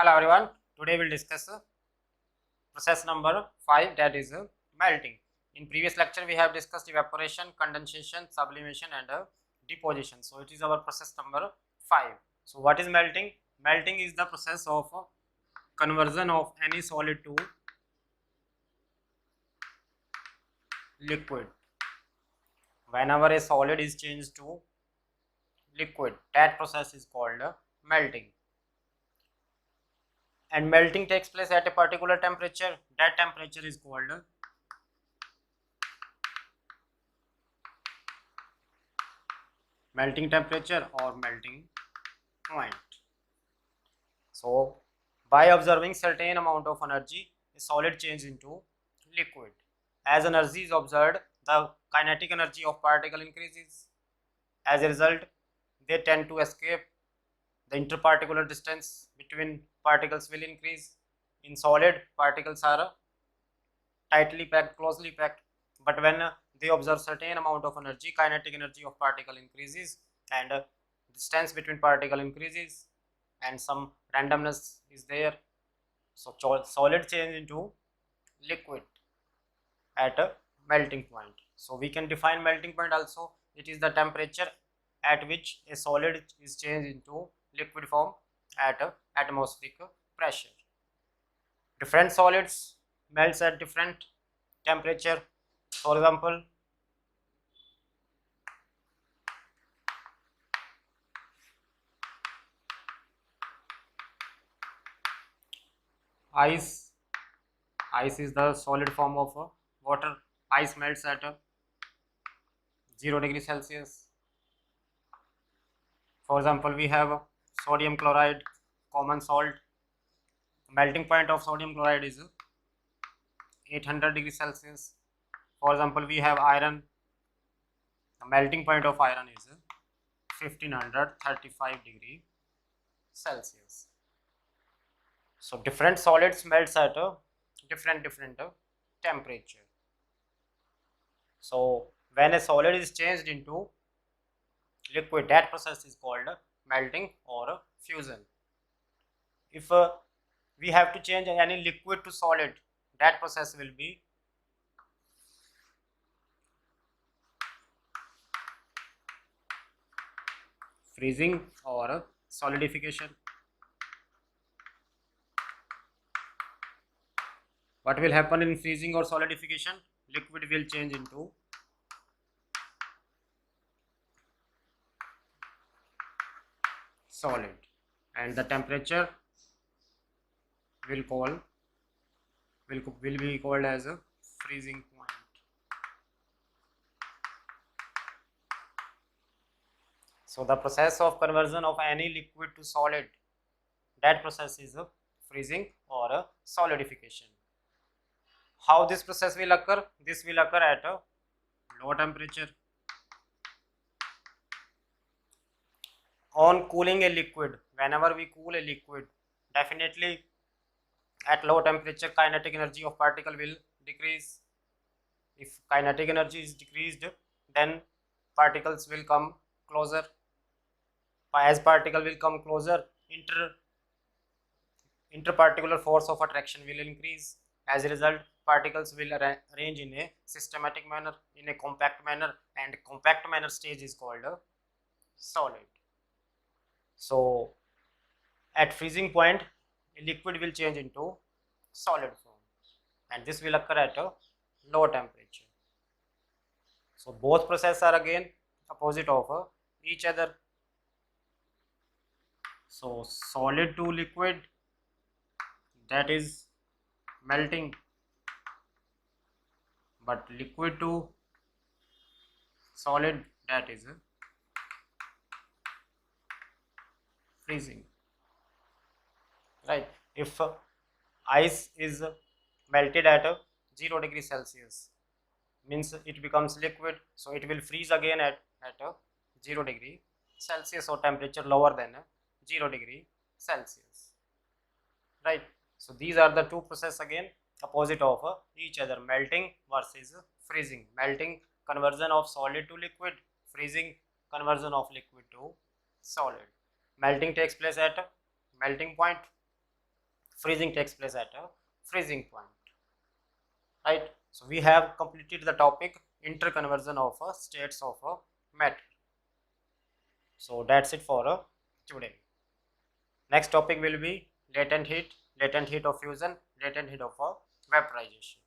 Hello everyone, today we'll discuss process number 5, that is melting. In previous lecture we have discussed evaporation, condensation, sublimation and deposition. So it is our process number 5. So what is melting? Melting is the process of conversion of any solid to liquid. Whenever a solid is changed to liquid, that process is called melting. And melting takes place at a particular temperature. That temperature is called melting temperature or melting point. So by observing certain amount of energy, a solid changes into liquid. As energy is observed, the kinetic energy of particle increases. As a result, they tend to escape. The interparticular distance between particles will increase. In solid, particles are tightly packed, closely packed. But when they observe certain amount of energy, kinetic energy of particle increases and distance between particle increases and some randomness is there. So solid change into liquid at a melting point. So we can define melting point also. It is the temperature at which a solid is changed into liquid form at atmospheric pressure. Different solids melts at different temperature. For example, ice is the solid form of water. Ice melts at 0 degree Celsius. For example, we have sodium chloride, common salt. Melting point of sodium chloride is 800 degree Celsius. For example, we have iron. The melting point of iron is 1535 degree Celsius. So different solids melts at a different temperature. So when a solid is changed into liquid, that process is called melting or fusion. If we have to change any liquid to solid, that process will be freezing or solidification. What will happen in freezing or solidification? Liquid will change into solid and the temperature will be called as a freezing point. So the process of conversion of any liquid to solid, that process is a freezing or a solidification. How this process will occur? This will occur at a low temperature. On cooling a liquid, whenever we cool a liquid, definitely at low temperature kinetic energy of particle will decrease. If kinetic energy is decreased, then particles will come closer. As particle will come closer, interparticular force of attraction will increase. As a result, particles will arrange in a systematic manner, in a compact manner, and compact manner stage is called a solid. So at freezing point, a liquid will change into solid form and this will occur at a low temperature. So both processes are again opposite of each other. So solid to liquid, that is melting, but liquid to solid, that is freezing. Right? If ice is melted at 0 degree Celsius, means it becomes liquid, so it will freeze again at 0 degree Celsius or temperature lower than 0 degree Celsius. Right? So these are the two processes again opposite of each other: melting versus freezing. Melting, conversion of solid to liquid; freezing, conversion of liquid to solid. Melting takes place at melting point. freezing takes place at a freezing point, right? So we have completed the topic interconversion of states of matter. So that's it for today. Next topic will be latent heat of fusion, latent heat of vaporization.